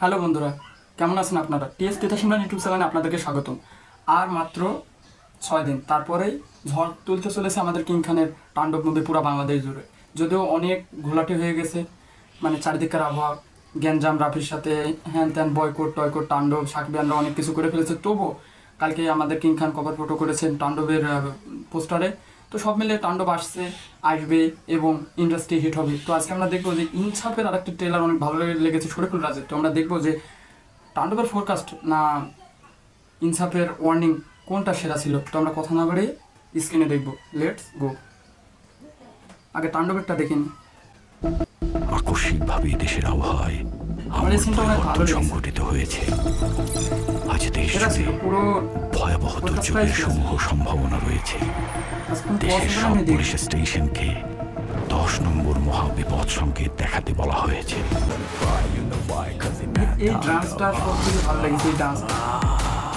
Hello বন্ধুরা, কেমন আছেন আপনারা? টিএস তিতাসিমরান ইউটিউব চ্যানেলে আপনাদেরকে স্বাগতম। আর মাত্র 6 দিন তারপরেই ঝড় তুলতে চলেছে আমাদের কিং খানের তাণ্ডব মুভি পুরো বাংলাদেশ জুড়ে। যদিও অনেক ঘোলাটে হয়ে গেছে, মানে চারিদিকের আবহাওয়া গ্যাঞ্জাম রাফির সাথে হ্যান ত্যান বয়কট টয়কট তাণ্ডব সাকিবিয়ানরা অনেক কিছু করে ফেলেছে। তবুও কালকে আমাদের কিং খান কভার ফটো করেছেন তাণ্ডবের পোস্টারে। তো সব মিলে তাণ্ডব আসবে এবং ইন্ডাস্ট্রি হিট হবে। তো আজকে আমরা দেখবো যে ইনসাফের আরেকটা ট্রেলার অনেক ভালো লেগেছে শরীফুল রাজের। তো আমরা দেখবো যে তাণ্ডবের ফোরকাস্ট না ইনসাফের ওয়ার্নিং কোনটা সেরা ছিল। তো আমরা কথা না বাড়িয়ে স্ক্রিনে দেখবো, লেটস গো। আগে তাণ্ডবেরটা দেখিনি। আকস্মিকভাবে দেশের আবহাওয়ায় আমার এই সিনটা অনেক ভালো লেগেছে। সংঘটিত হয়েছে। আজ দেশ সেরা ছিল পুরো ভয়াবহ দুর্যোগের সমূহ সম্ভাবনা রয়েছে। দেশের সব পুলিশ স্টেশনকে 10 নম্বর মহাবিপদ সংকেত দেখাতে বলা হয়েছে। এই ডান্সটা সব থেকে ভালো লেগেছে। এই ডান্সটা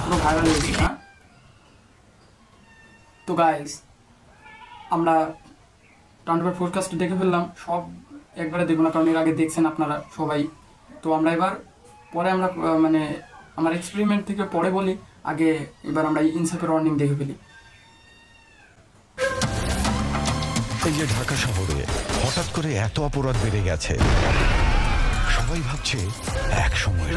পুরো ভাইরাল হয়েছে না? তো গাইস, আমরা তাণ্ডবের ফোরকাস্ট দেখে ফেললাম। সব একবারে দেখবো না, কারণ এর আগে দেখছেন আপনারা সবাই। তো আমরা পরে আমরা মানে আমার এক্সপেরিমেন্ট থেকে পরে বলি, আগে এবার আমরা ইনসাফের ওয়ার্নিং দেখে ফেলি। এই যে ঢাকা শহরে হঠাৎ করে এত অপরাধ বেড়ে গেছে, সবাই ভাবছে এক সময়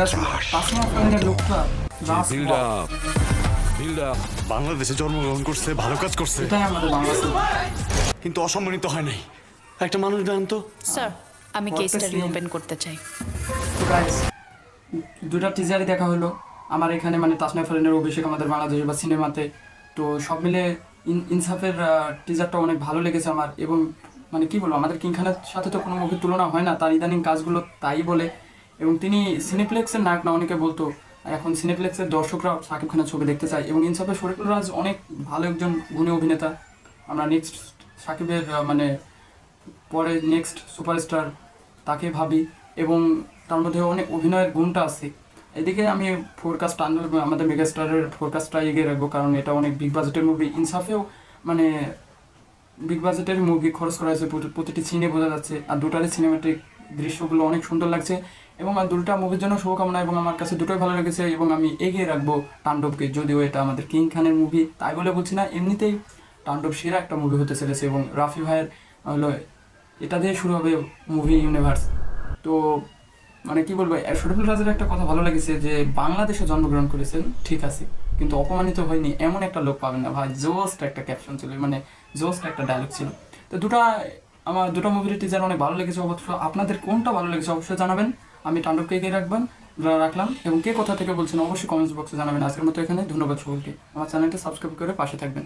বাংলাদেশে জন্মগ্রহণ করছে, ভালো কাজ করছে, এটাই আমাদের বাংলাদেশ, কিন্তু অসম্মানিত হয় নাই। একটা মানুষ দেন তো স্যার, আমি কেসটা রিওপেন করতে চাই। তো গাইস, দুটা টিজারই দেখা হলো আমার এখানে, মানে তাসনিয়া ফারিনের অভিষেক আমাদের বাংলাদেশে বা সিনেমাতে। তো সব মিলে ইনসাফের টিজারটা অনেক ভালো লেগেছে আমার। এবং মানে কি বলবো, আমাদের কিং খানের সাথে তো কোনো মুভির তুলনা হয় না, তার ইদানিং কাজগুলো তাই বলে। এবং তিনি সিনেপ্লেক্সের নায়ক না, অনেকে বলতো। এখন সিনেপ্লেক্সের দর্শকরা শাকিব খানের ছবি দেখতে চায়। এবং ইনসাফের শরীফুল রাজ অনেক ভালো একজন গুণী অভিনেতা। আমরা নেক্সট শাকিবের মানে পরে নেক্সট সুপারস্টার তাকে ভাবি, এবং তার মধ্যে অনেক অভিনয়ের গুণটা আছে। এদিকে আমি ফোরকাস্ট আমাদের মেগাস্টারের ফোরকাস্টটা এগিয়ে রাখবো, কারণ এটা অনেক বিগ বাজেটের মুভি। ইনসাফেও মানে বিগ বাজেটের মুভি খরচ করা হয়েছে, প্রতিটি সিনে বোঝা যাচ্ছে। আর দুটারই সিনেমাটিক দৃশ্যগুলো অনেক সুন্দর লাগছে। এবং আর দুটা মুভির জন্য শুভকামনা। এবং আমার কাছে দুটোই ভালো লেগেছে এবং আমি এগিয়ে রাখবো তাণ্ডবকে। যদিও এটা আমাদের কিং খানের মুভি তাই বলে বলছি না, এমনিতেই তাণ্ডব সেরা একটা মুভি হতে চলেছে। এবং রাফি ভাইয়ের হলো এটা দিয়ে শুরু হবে মুভি ইউনিভার্স। তো মানে কি বলবো, শরীফুল রাজের একটা কথা ভালো লেগেছে যে বাংলাদেশে জন্মগ্রহণ করেছেন, ঠিক আছে, কিন্তু অপমানিত হয়নি এমন একটা লোক পাবেন না ভাই। জোস্ট একটা ক্যাপশন ছিল, মানে জোস্ট একটা ডায়লগ ছিল। তো আমার দুটো মুভির টিজার অনেক ভালো লেগেছে। অবশ্য আপনাদের কোনটা ভালো লেগেছে অবশ্যই জানাবেন। আমি তাণ্ডবকে এগিয়ে রাখলাম। এবং কে কোথা থেকে বলছেন অবশ্যই কমেন্টস বক্সে জানাবেন। আজকের মতো এখানে, ধন্যবাদ সকলকে। আমার চ্যানেলটা সাবস্ক্রাইব করে পাশে থাকবেন।